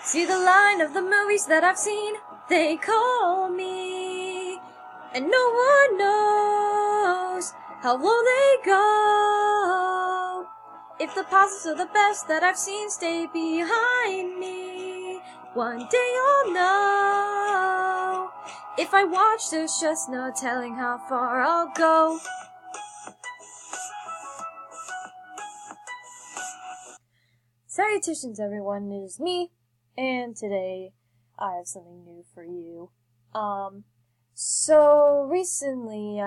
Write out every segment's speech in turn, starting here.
See the line of the movies that I've seen, they call me, and no one knows how low they go. If the positives are the best that I've seen stay behind me, one day I'll know. If I watch, there's just no telling how far I'll go. Salutations everyone, it is me, and today I have something new for you. So recently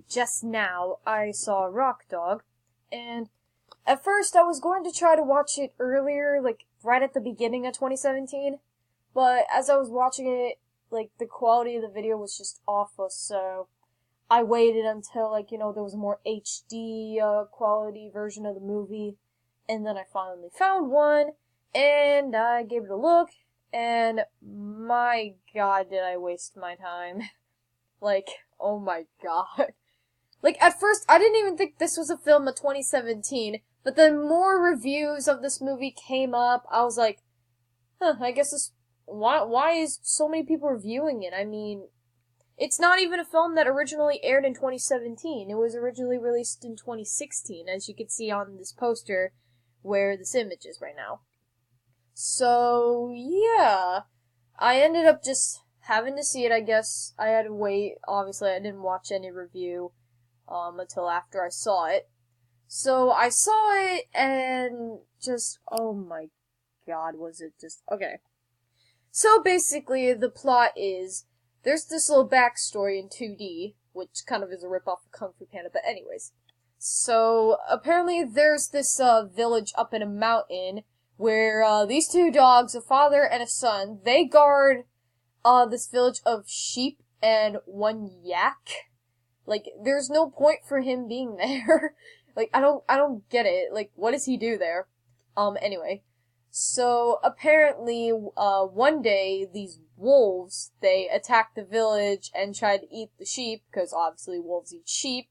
just now, I saw Rock Dog, and at first I was going to try to watch it earlier, like right at the beginning of 2017, but as I was watching it, like the quality of the video was just awful, so I waited until there was a more HD quality version of the movie, and then I finally found one, and I gave it a look, and my god, did I waste my time. Oh my god. At first, I didn't even think this was a film of 2017, but then more reviews of this movie came up. I was like, I guess this... Why is so many people reviewing it? I mean, it's not even a film that originally aired in 2017. It was originally released in 2016, as you can see on this poster where this image is right now. So, yeah. I ended up just having to see it, I guess. I had to wait. Obviously, I didn't watch any review until after I saw it. So, I saw it, and just, oh my god, was it just... Okay. So, basically, the plot is, there's this little backstory in 2D, which kind of is a ripoff of Kung Fu Panda, but anyways. So, apparently there's this, village up in a mountain where, these two dogs, a father and a son, they guard, this village of sheep and one yak. There's no point for him being there. I don't get it. What does he do there? Anyway. So, apparently, one day, these wolves, they attacked the village and tried to eat the sheep, because obviously wolves eat sheep.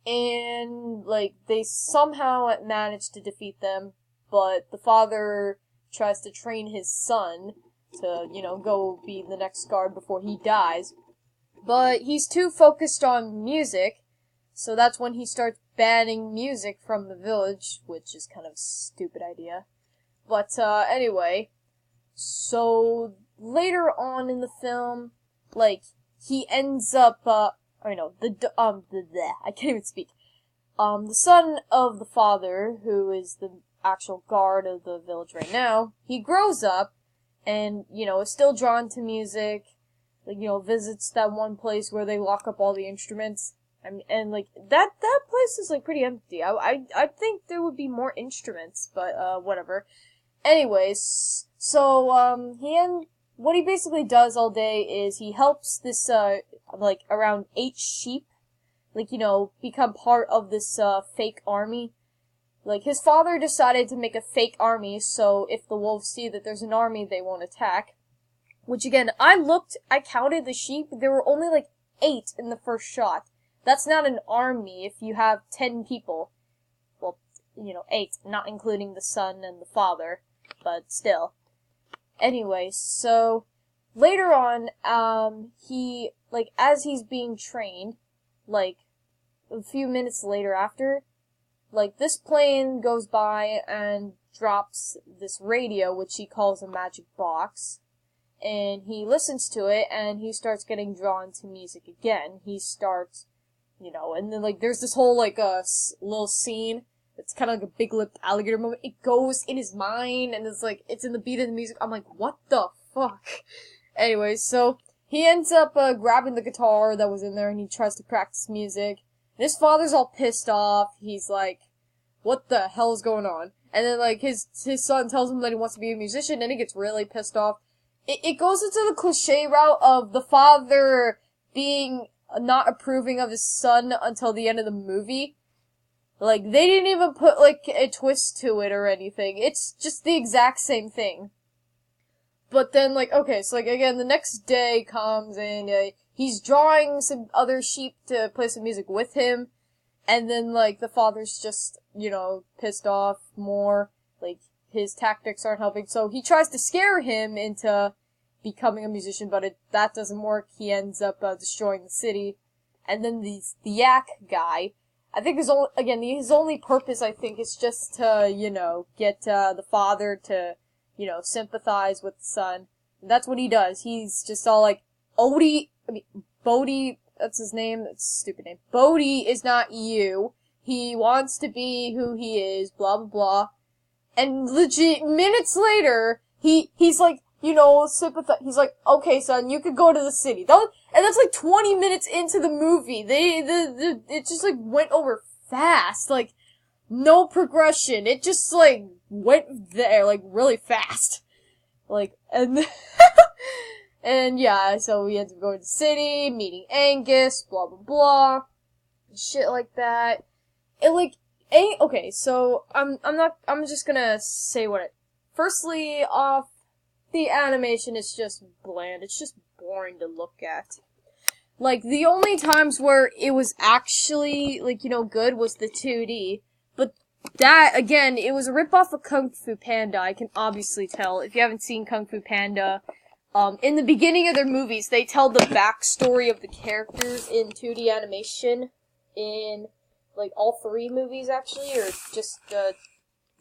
And, they somehow managed to defeat them, but the father tries to train his son to, go be the next guard before he dies. But he's too focused on music, so that's when he starts banning music from the village, which is kind of a stupid idea. But, anyway, so later on in the film, he ends up, I can't even speak. The son of the father, who is the actual guard of the village right now, he grows up and, is still drawn to music, visits that one place where they lock up all the instruments. And that place is, pretty empty. I think there would be more instruments, but, whatever. Anyways, so, what he basically does all day is he helps this, around 8 sheep, become part of this, fake army. His father decided to make a fake army, so if the wolves see that there's an army, they won't attack. Which again, I counted the sheep, there were only, 8 in the first shot. That's not an army if you have 10 people. Well, 8, not including the son and the father, but still. Anyway, so, later on, he, as he's being trained, a few minutes later after, this plane goes by and drops this radio, which he calls a magic box, and he listens to it, and he starts getting drawn to music again. He starts, and then, there's this whole, little scene. It's kind of like a big-lipped alligator moment. It goes in his mind, and it's in the beat of the music. I'm like, what the fuck? Anyways, so, he ends up, grabbing the guitar that was in there, and he tries to practice music. And his father's all pissed off. He's like, what the hell is going on? And then, his son tells him that he wants to be a musician, and he gets really pissed off. It goes into the cliche route of the father being not approving of his son until the end of the movie. They didn't even put, a twist to it or anything. It's just the exact same thing. But then, okay, so, again, the next day comes, and, he's drawing some other sheep to play some music with him, and then, the father's just, pissed off more. his tactics aren't helping, so he tries to scare him into becoming a musician, but that doesn't work. He ends up destroying the city. And then the Yak guy, I think his only purpose, I think, is just to, get the father to, sympathize with the son. And that's what he does. He's just all like, Bodhi, that's his name, that's a stupid name. Bodhi is not you. He wants to be who he is, blah, blah, blah. And legit, minutes later, he's like, sympathize. He's like, okay, son, you could go to the city. And that's like 20 minutes into the movie. It just like went over fast. Like, no progression. It just like went there, like really fast. Like, and, and yeah, so we end up going to the city, meeting Angus, blah, blah, blah. Shit like that. Okay, so I'm just gonna say firstly off, the animation is just bland. It's just boring to look at. Like, the only times where it was actually, good was the 2D. But that, again, it was a ripoff of Kung Fu Panda, I can obviously tell. If you haven't seen Kung Fu Panda, in the beginning of their movies, they tell the backstory of the characters in 2D animation in, all 3 movies, actually, or just,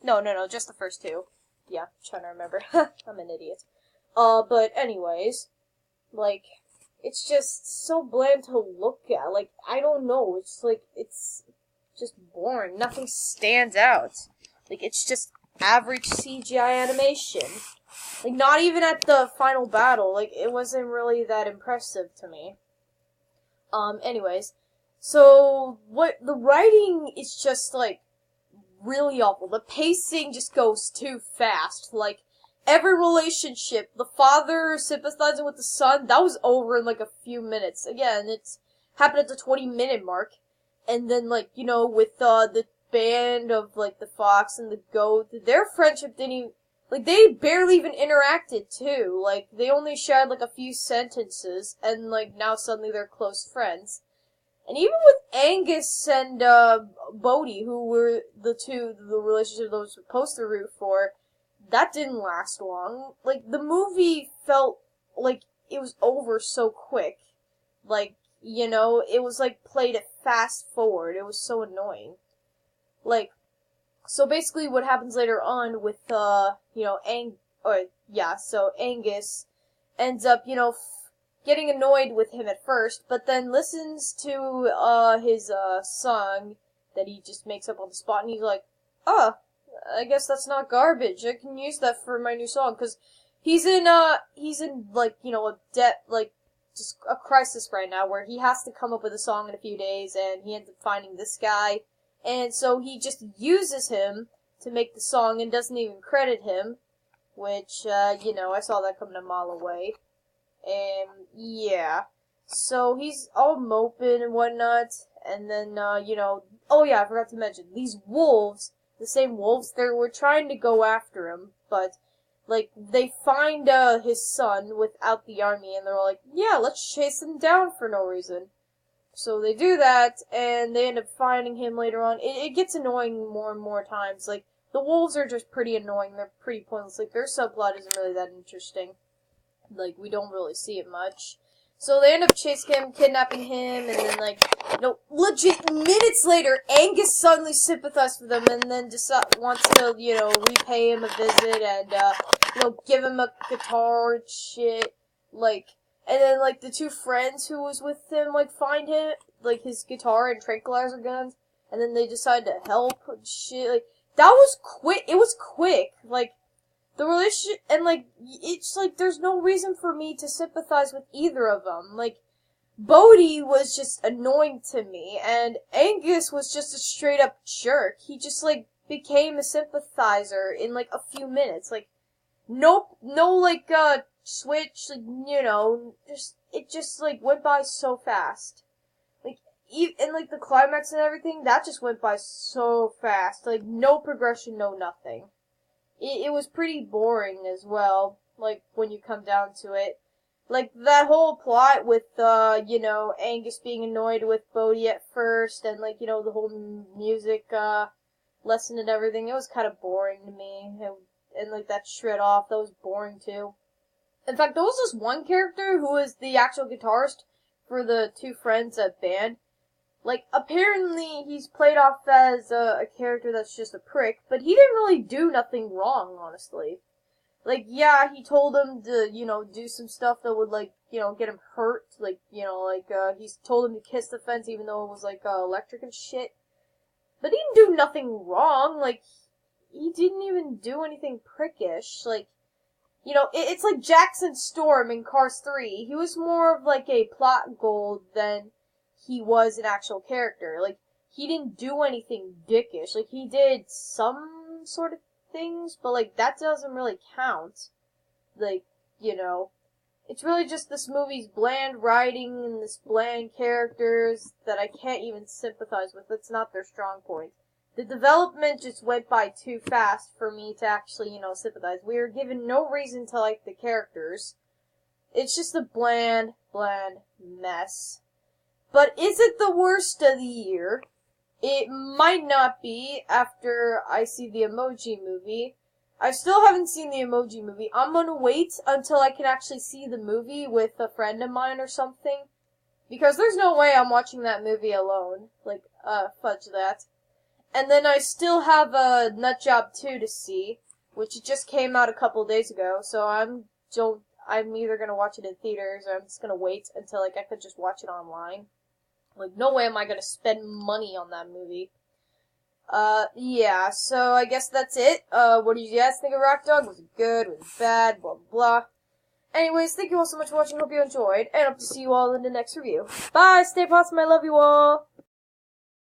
no, just the first 2. Yeah, I'm trying to remember. I'm an idiot. But anyways, it's just so bland to look at. I don't know, it's just boring. Nothing stands out. It's just average CGI animation. Not even at the final battle, it wasn't really that impressive to me. Anyways, so, the writing is just, really awful. The pacing just goes too fast. Every relationship, the father sympathizing with the son, that was over in, a few minutes. Again, it's happened at the 20-minute mark. And then, with, the band of, the fox and the goat, their friendship didn't even, they barely even interacted, too. They only shared, a few sentences, and, now suddenly they're close friends. And even with Angus and, Bodhi, who were the relationship that was supposed to root for, that didn't last long. The movie felt like it was over so quick. It was, played at fast forward. It was so annoying. So basically what happens later on with, Angus ends up, getting annoyed with him at first, but then listens to, his, song that he just makes up on the spot, and he's like, I guess that's not garbage. I can use that for my new song, because he's in, a debt, just a crisis right now, where he has to come up with a song in a few days, and he ends up finding this guy, and so he just uses him to make the song, and doesn't even credit him, which, I saw that coming a mile away. Yeah. So he's all moping and whatnot, and then, oh yeah, I forgot to mention, these wolves, the same wolves, they were trying to go after him, but, they find, his son without the army, and they're like, yeah, let's chase him down for no reason. So they do that, and they end up finding him later on. It gets annoying more and more times. The wolves are just pretty annoying, they're pretty pointless, their subplot isn't really that interesting. We don't really see it much. So they end up chasing him, kidnapping him, and then, legit minutes later, Angus suddenly sympathizes with him, and then just wants to, repay him a visit, and, give him a guitar and shit. And then, the 2 friends who was with him, find him, his guitar and tranquilizer guns, and then they decide to help and shit. That was quick. It was quick. The relationship, and, it's, there's no reason for me to sympathize with either of them. Bodhi was just annoying to me, and Angus was just a straight-up jerk. He just, became a sympathizer in, a few minutes. No, switch, it just, went by so fast. And, the climax and everything, that just went by so fast. No progression, no nothing. It was pretty boring as well, when you come down to it. That whole plot with, Angus being annoyed with Bodhi at first, and, the whole music, lesson and everything, it was kind of boring to me. and like that shred off. That was boring too. In fact, there was this one character who was the actual guitarist for the two friends at band. Like, apparently he's played off as a character that's just a prick, but he didn't really do nothing wrong, honestly. Like, yeah, he told him to, do some stuff that would, like, get him hurt. Like, he's told him to kiss the fence even though it was, like, electric and shit. But he didn't do nothing wrong. Like, he didn't even do anything prickish. Like, it's like Jackson Storm in Cars 3. He was more of, like, a plot goal than he was an actual character. Like, he didn't do anything dickish. Like, he did some sort of things, but, like, that doesn't really count. Like, it's really just this movie's bland writing and this bland characters that I can't even sympathize with. That's not their strong point. The development just went by too fast for me to actually, sympathize. We were given no reason to like the characters. It's just a bland mess. But is it the worst of the year? It might not be after I see the Emoji Movie. I still haven't seen the Emoji Movie. I'm gonna wait until I can actually see the movie with a friend of mine or something. Because there's no way I'm watching that movie alone. Like, fudge that. And then I still have a Nutjob 2 to see, which just came out a couple days ago, so I'm either gonna watch it in theaters or I'm just gonna wait until, like, I could just watch it online. Like, no way am I gonna spend money on that movie. Yeah, so I guess that's it. What did you guys think of Rock Dog? Was it good? Was it bad? Blah, blah. Anyways, thank you all so much for watching. Hope you enjoyed, and hope to see you all in the next review. Bye! Stay awesome. I love you all!